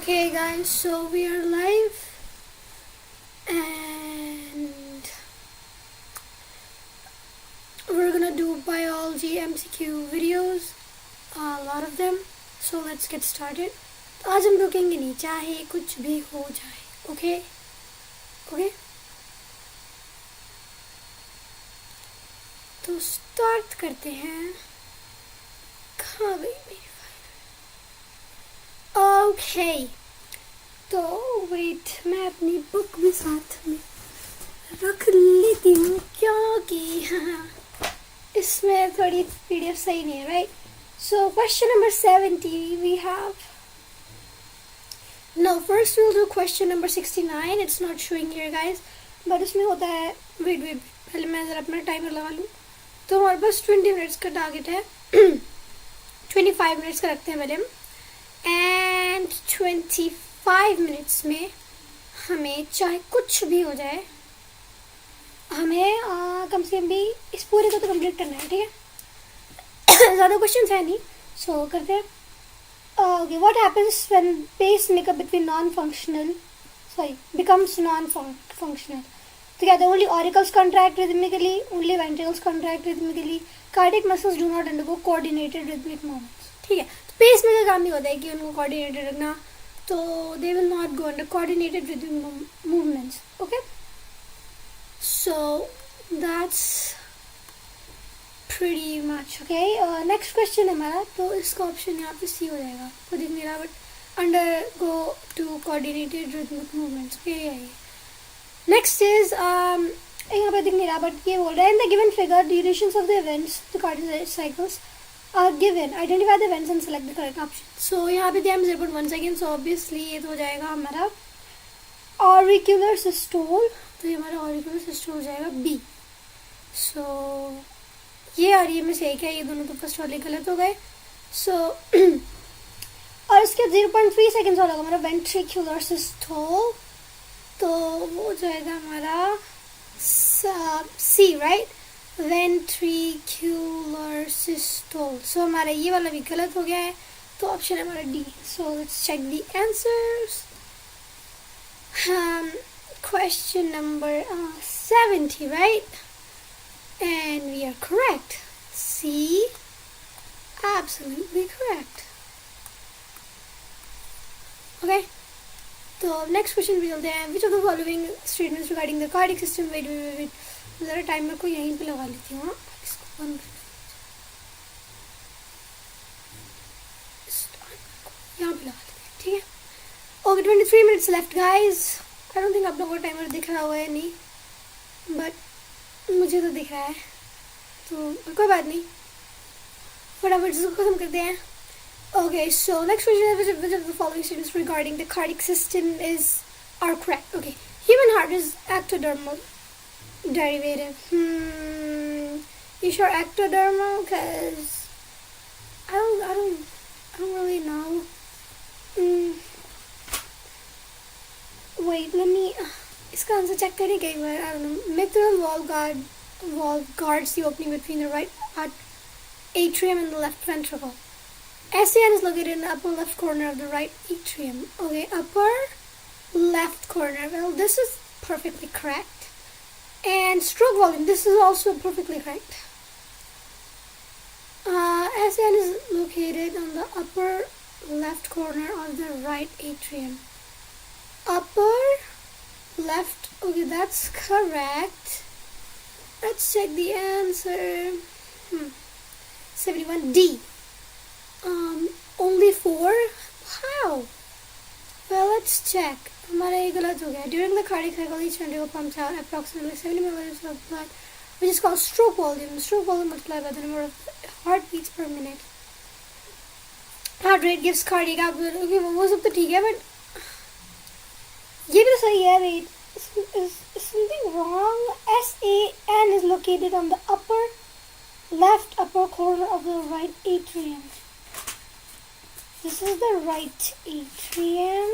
Okay guys, so we are live and we're gonna do biology MCQ videos, a lot of them. So let's get started. आज हम रुकेंगे नहीं, चाहे कुछ भी हो जाए. Okay? Okay? तो स्टार्ट करते हैं. कहाँ गई मेरी फाइल? Okay. तो वेट, मैं अपनी बुक भी साथ में रख लेती हूँ क्योंकि इसमें थोड़ी पीडीएफ सही नहीं है, right? So question number 70 we have. No, first will do question number 69. It's not showing here guys, but इसमें होता है. वेट पहले मैं ज़रा अपना टाइमर लगा लूँ. तो हमारे पास 20 मिनट्स का टारगेट है. 25 मिनट्स का रखते हैं पहले हम. एंड 25 मिनट्स में हमें चाहे कुछ भी हो जाए, हमें कम से कम भी इस पूरे को तो कंप्लीट करना है, ठीक है? ज़्यादा क्वेश्चन है नहीं, सो करते हैं. Okay, what happens when pace makeup between becomes non functional? तो क्या था? Only auricles contract rhythmically, only ventricles contract rhythmically, cardiac muscles do not undergo coordinated rhythmic movements. ठीक है, तो पेस में काम नहीं होता है कि उनको कोऑर्डिनेटेड रखना, so they will not go under coordinated rhythm movements. Okay, so that's pretty much okay. Next question है हमारा. तो इसका ऑप्शन यहाँ पे सी हो जाएगा. तो देख मेरा but undergo to coordinated rhythmic movements. Okay, next is यहाँ पे देख मेरा बट ये बोल रहा है in the given figure durations of the events, the cardiac cycles are given. Identify the events and select the correct option. So यहाँ पे दिया हम 0.1 सेकेंड. सो ऑब्वियसली ये तो हो जाएगा हमारा auricular systole. तो ये हमारा auricular systole हो जाएगा B. सो ये और ये में से एक है, ये दोनों तो फर्स्ट वाले गलत हो गए. सो और इसके 0.3 सेकेंड हो जाएगा हमारा ventricular systole. तो वो हो जाएगा हमारा C, right? ventricular systole. So हमारा ये वाला भी गलत हो गया है, तो ऑप्शन है हमारा D. So let's check the answers. Question number 70, right? And we are correct. C, absolutely correct. Okay. तो next question भी चलते हैं. Which of the following statements regarding the cardiac system? Wait. ज़रा टाइमर को यहीं पे लगा लेती हूँ. इसको बंद यहाँ पे लगा लेते हैं, ठीक है? Okay, 23 minutes left guys. I don't think आप लोगों को टाइमर दिख रहा हुआ है, नहीं, बट मुझे तो दिख रहा है, तो कोई बात नहीं, फटाफट इसको खत्म करते हैं. Okay, so next question, which of the following statements regarding the cardiac system are correct? Okay, human heart is ectodermal derivative. You sure ectodermal? Cause I don't really know. Wait, let me. इसका answer check करें कई बार. I don't know. Mitral valve guards the opening between the right atrium and the left ventricle. SCN is located in the upper left corner of the right atrium. Okay, upper left corner. Well, this is perfectly correct. And stroke volume, this is also perfectly correct. SN is located on the upper left corner of the right atrium. Upper left, okay, that's correct. Let's check the answer. 71 D. Only 4? How? Well, let's check. हमारा ये गलत हो गया. During the cardiac cycle, each ventricle pumps out approximately 70 milliliters of blood, which is called stroke volume. Stroke volume multiplied by the number of heartbeats per minute. Heart rate gives cardiac output. Okay, वो सब तो ठीक है, but ये भी तो सही है. Wait, is something wrong? SAN is located on the left upper corner of the right atrium. This is the right atrium.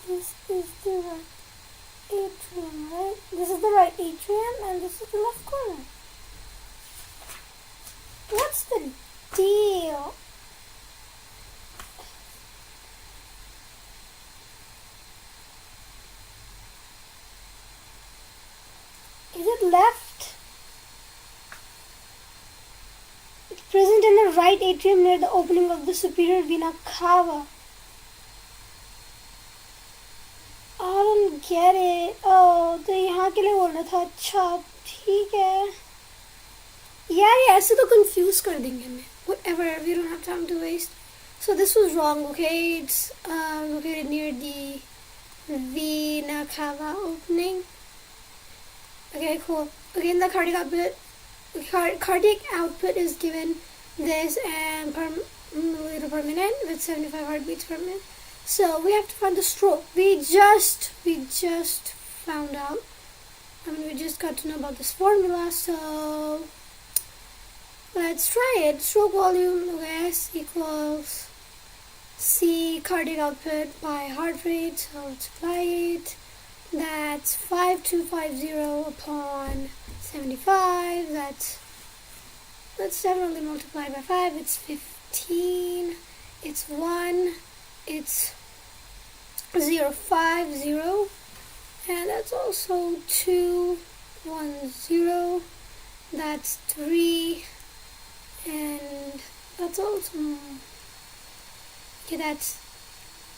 This is the right atrium, right? This is the right atrium and this is the left corner. What's the deal? left. It's present in the right atrium near the opening of the superior vena cava. I don't get it. Oh, तो यहाँ के लिए बोलना था. अच्छा, ठीक है. यार ये ऐसे तो confuse कर देंगे हमें. Whatever, we don't have time to waste. So this was wrong, okay? It's located near the vena cava opening. Okay, cool. Again, the cardiac output is given this and per milliliter per minute with 75 heartbeats per minute. So we have to find the stroke. We just found out. I mean, we just got to know about this formula. So let's try it. Stroke volume, S equals C cardiac output by heart rate. So let's apply it. That's 5250 upon 75. Let's definitely multiply by 5. It's 15. It's 1. It's 050. And that's also 210. That's 3. And that's also, okay, that's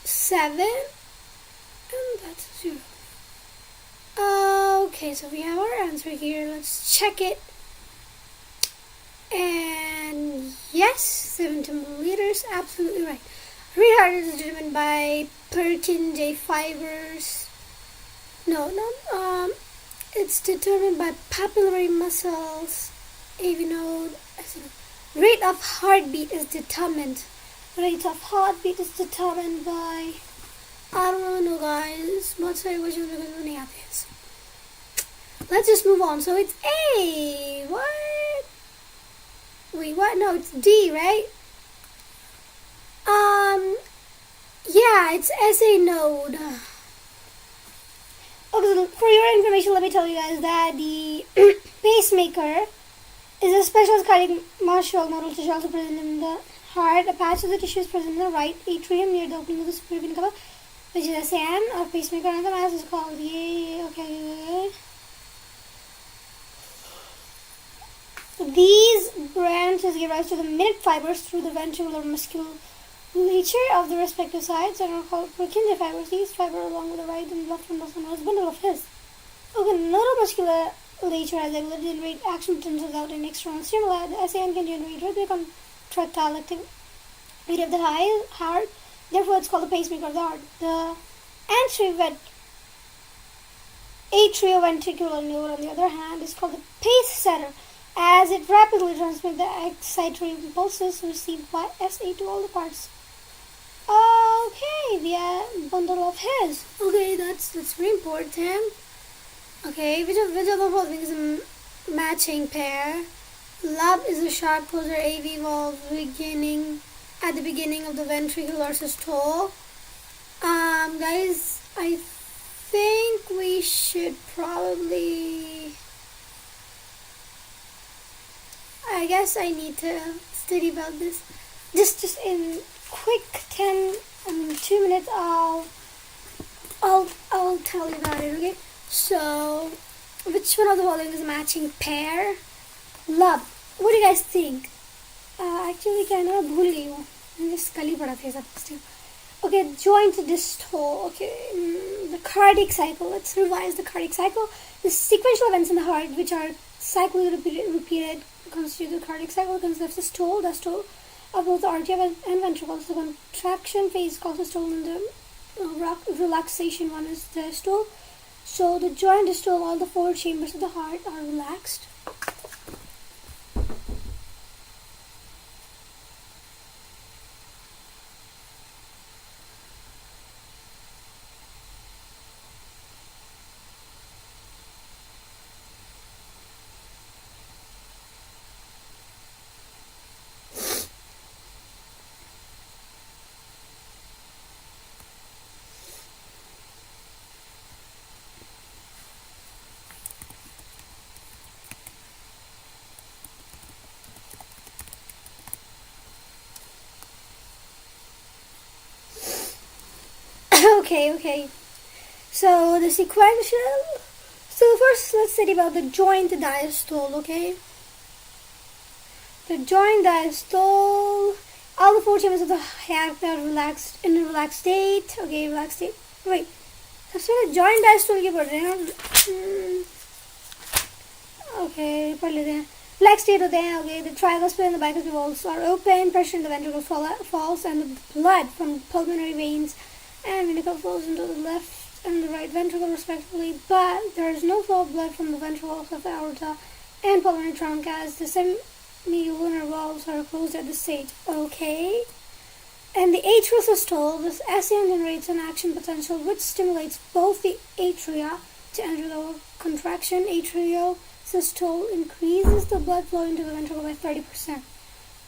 7. And that's 0. Okay, so we have our answer here. Let's check it. And yes, 70 milliliters, absolutely right. Rate heart is determined by Purkinje fibers. No, it's determined by papillary muscles, AV node. Rate of heartbeat is determined. Rate of heartbeat is determined by, I don't know guys. बहुत सारे question मेरे को नहीं आते हैं. Let's just move on. So it's A. What? Wait, what? No, it's D, right? Yeah, it's SA node. Okay, so for your information, let me tell you guys that the pacemaker is a specialized cardiac marshal nodal tissue also present in the heart. A patch of the tissue is present in the right atrium near the opening of the superior vena cava, which is SAN, or pacemaker, and the mass is called okay. So these branches give rise to the minute fibers through the ventricular musculature of the respective sides and are called Purkinje fibers. These fibers, along with the right and left muscle, known as bundle of His. Okay, nodal musculature has the ability to generate action potentials without any external stimuli. The SAN can generate rhythmic contractile activity of the heart. Therefore, it's called the pacemaker of the heart. The atrioventricular node, on the other hand, is called the pace setter, as it rapidly transmits the excitatory impulses received by SA to all the parts. Okay, the bundle of His. Okay, that's very important. Okay, which of the following is a matching pair? Lub is a sharp closer AV valve at the beginning of the ventricular systole. Guys, I think we should probably, I guess I need to study about this. Just in quick 2 minutes, I'll tell you about it, okay? So, which one of the following is a matching pair? Lub. What do you guys think? Actually, क्या ना भूल गई हूँ. Just कल ही पढ़ा था सब कुछ. Okay, joint distole. Okay, the cardiac cycle. Let's revise the cardiac cycle. The sequential events in the heart, which are cyclically repeated, constitute the cardiac cycle. Consists of systole, diastole of both the artery and ventricles. The contraction phase called systole, and the relaxation one is diastole. So the joint distole, all the 4 chambers of the heart are relaxed. Okay. So the sequential So first, let's study about the joint diastole, okay? The joint diastole, all the four chambers of the heart are relaxed in a relaxed state. Okay, relaxed state. Wait, that's what the joint diastole के पढ़ रहे हैं. Okay, पढ़ लेते हैं. Relaxed state होते हैं. Okay, the tricuspid and the bicuspid valves are open. Pressure in the ventricle falls, and the blood from pulmonary veins and ventricle flows into the left and the right ventricle respectively, but there is no flow of blood from the ventricles of the aorta and pulmonary trunk as the semilunar valves are closed at this stage. Okay. And the atrial systole, this ASEAN generates an action potential which stimulates both the atria to undergo contraction. Atrial systole increases the blood flow into the ventricle by 30%.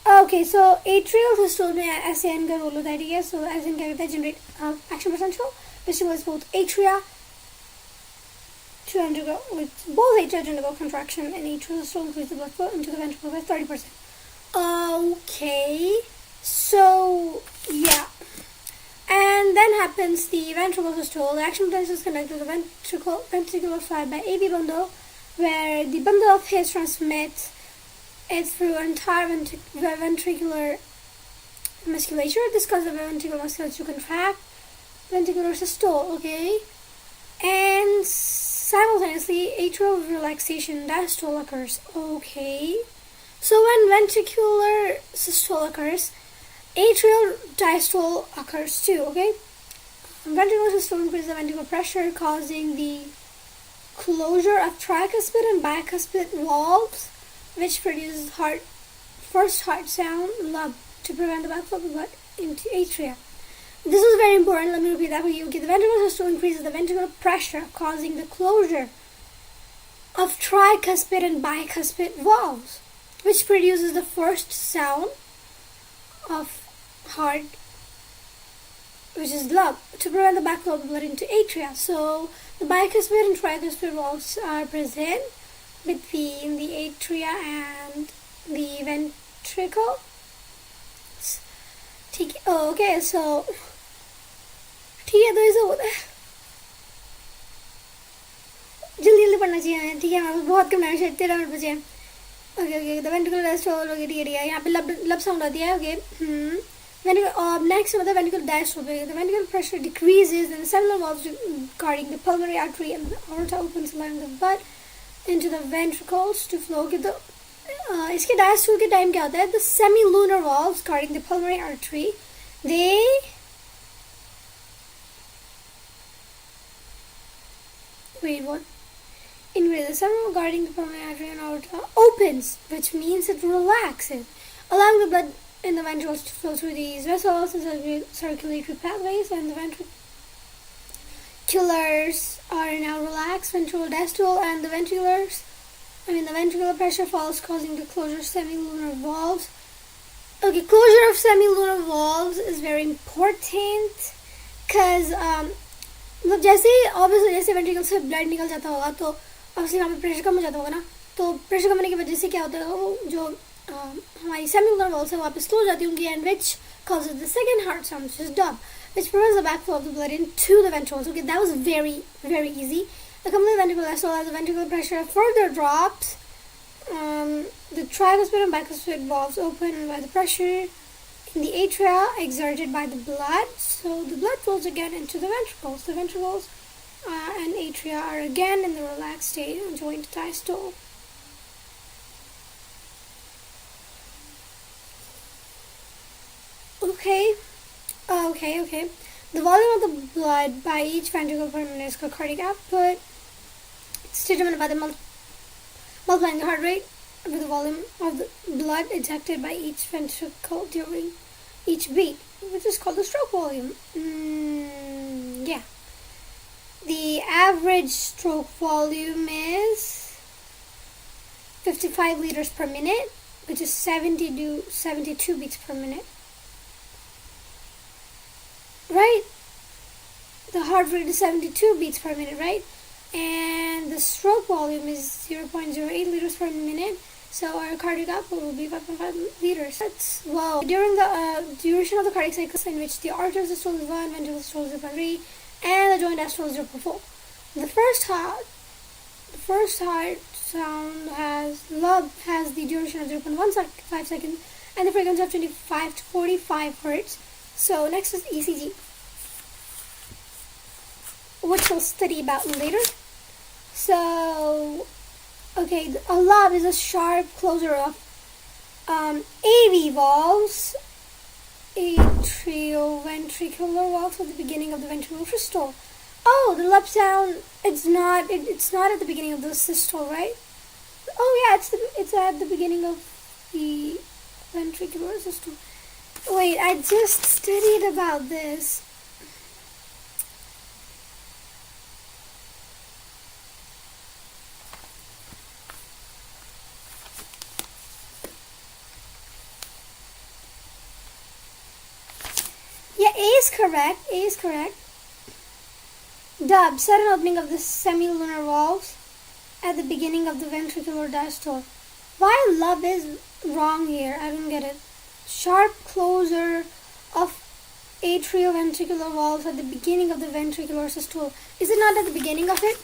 Okay, so atrial systole में ASEAN का role होता है, ठीक है? So ASEAN क्या करता है? Generate action potential, which stimulates both atria to undergo, contraction, and atrial systole increases the blood flow into the ventricle by 30%. Okay, so yeah. And then happens the ventricle systole. The action potential is connected to the ventricular side by AB bundle, where the bundle of His transmits it through entire ventricular musculature. This causes the ventricular musculature to contract. Ventricular systole, okay? And simultaneously, atrial relaxation diastole occurs, okay? So when ventricular systole occurs, atrial diastole occurs too, okay? Ventricular systole increases the ventricular pressure, causing the closure of tricuspid and bicuspid valves, which produces first heart sound, lub, to prevent the backflow of blood into atria. This is very important. Let me repeat that for you. Okay, the ventricular systole increases the ventricular pressure, causing the closure of tricuspid and bicuspid valves, which produces the first sound of heart, which is lub, to prevent the backflow of blood into atria. So the bicuspid and tricuspid valves are present between the atria and the ventricle. Okay, so ठीक है, तो ऐसा होता है. जल्दी पढ़ना चाहिए, ठीक है? हमारे बहुत कम टाइम, शायद 13 मिनट बचे हैं. Okay, the ventricular diastole, okay, ठीक है. यहाँ पे लब साउंड आती है, okay. Next, मतलब ventricular diastole, the ventricular pressure decreases and the cellular valves guarding the pulmonary artery and the aorta opens, allowing the blood into the ventricles to flow. Okay, इसके diastole के time क्या होता है? The semilunar valves guarding the pulmonary artery, they the seminal guarding the pulmonary artery and aorta opens, which means it relaxes, allowing the blood in the ventricles to flow through these vessels and circulatory pathways, and the ventriculars are now relaxed. Ventricular diastole, and the ventricular pressure falls, causing the closure of semilunar valves. Okay, closure of semilunar valves is very important because मतलब जैसे ventricle से blood निकल जाता होगा तो obviously वहाँ पे pressure कम हो जाता होगा ना. तो प्रेशर कम होने की वजह से क्या होता है, वो जो हमारी सेमिलुनर वॉल्स है वापस क्लोज जाती होंगी, and which causes the second heart sound, which is dub, which prevents the backflow of the blood into the ventricles. Okay, that was very, very easy. The complete ventricular diastole, as the ventricular pressure further drops, the tricuspid and bicuspid valves open by the pressure in the atria exerted by the blood, so the blood flows again into the ventricles. The ventricles and atria are again in the relaxed state of joint diastole. Okay. The volume of the blood by each ventricle per minute is called cardiac output. It's determined by the multiplying the heart rate with the volume of the blood ejected by each ventricle during each beat, which is called the stroke volume. Yeah. The average stroke volume is 55 liters per minute, which is 70 to 72 beats per minute. Right? The heart rate is 72 beats per minute, right? And the stroke volume is 0.08 liters per minute. So our cardiac output will be 5.5 liters. That's wow. During the duration of the cardiac cycle, in which the arterial systole is 1, ventricular systole is 0.3, and the joint diastole is 0.4. The the first heart sound has the duration of 0.15 seconds and the frequency of 25 to 45 hertz. So next is ECG, which we'll study about later. So, okay, a lobe is a sharp closure of AV valves, atrioventricular valves at the beginning of the ventricular systole. Oh, the lobe sound, it's not at the beginning of the systole, right? Oh yeah, it's at the beginning of the ventricular systole. Wait, I just studied about this. Yeah, A is correct. Dub, sudden opening of the semilunar valves at the beginning of the ventricular diastole. Why lub is wrong here? I don't get it. Sharp closure of atrioventricular valves at the beginning of the ventricular systole. Is it not at the beginning of it?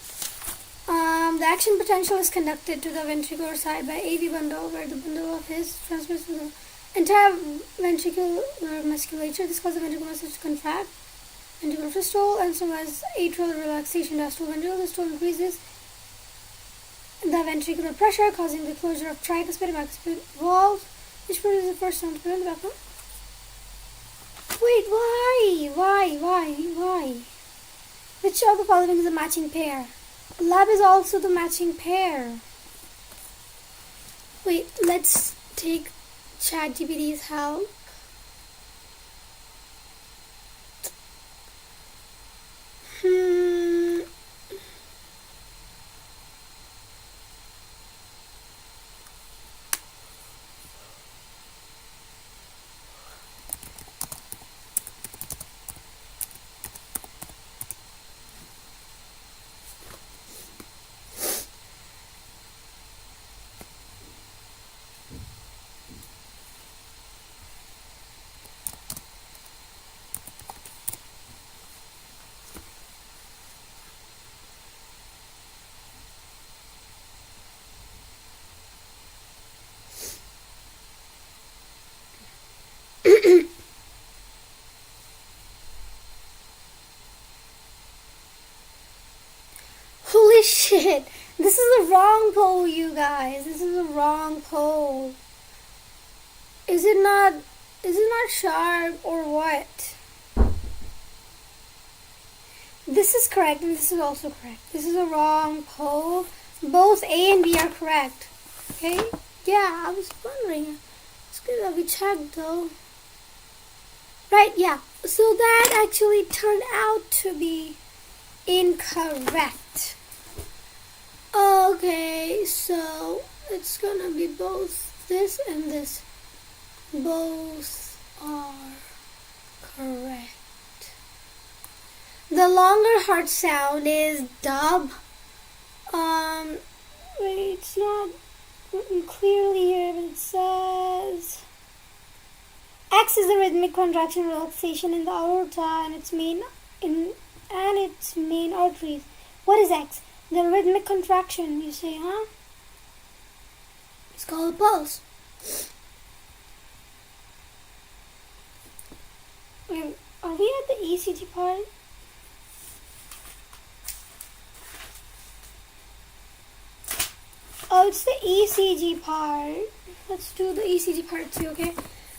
The action potential is conducted to the ventricular side by AV bundle, where the bundle of his transmits to the entire ventricular musculature. This causes the ventricular muscles to contract. Ventricular systole, and so as atrial relaxation. Diastole ventricular systole increases the ventricular pressure, causing the closure of tricuspid and bicuspid valves, which produces the first sound to put in the background. Wait, why? Which of the following is a matching pair? Lab is also the matching pair. Wait, let's take ChatGPT's help. Holy shit! This is the wrong poll, you guys. This is the wrong poll. Is it not sharp or what? This is correct and this is also correct. This is a wrong poll. Both A and B are correct. Okay? Yeah, I was wondering. It's good that we checked though. Right, yeah. So that actually turned out to be incorrect. Okay, so it's gonna be both this and this. Both are correct. The longer heart sound is dub. Wait, it's not written clearly here, but it says X is the rhythmic contraction relaxation in the aorta and its main arteries. What is X? The rhythmic contraction, you say, huh? It's called a pulse. Wait, are we at the ECG part? Oh, it's the ECG part. Let's do the ECG part too, okay?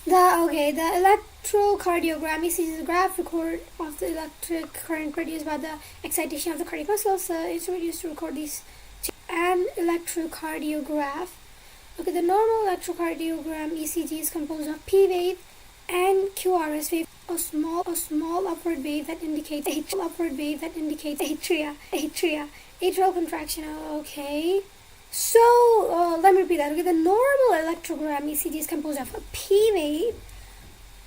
The electrocardiogram. ECG is a graph record of the electric current produced by the excitation of the cardiac muscles. It's used to record these. An electrocardiograph. Okay, the normal electrocardiogram ECG is composed of P wave and QRS wave. A small upward wave that indicates atrial contraction. Okay. So let me repeat that. Okay, the normal electrogram ECG is composed of a P wave,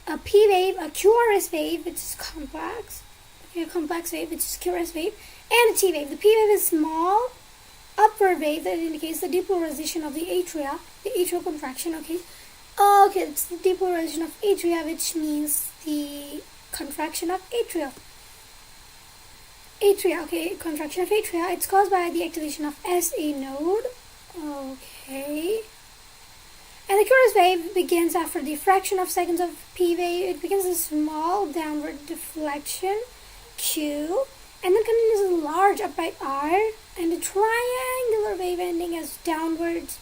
a QRS wave, which is complex, okay, a complex wave, which is QRS wave, and a T wave. The P wave is small upward wave that indicates the depolarization of the atria, the atrial contraction. Okay, it's the depolarization of atria, which means the contraction of atria. atria. Okay, contraction of atria. It's caused by the activation of SA node. Okay. And the curious wave begins after the fraction of seconds of P wave. It begins a small downward deflection, Q, and then continues a large up by R, and a triangular wave ending as downwards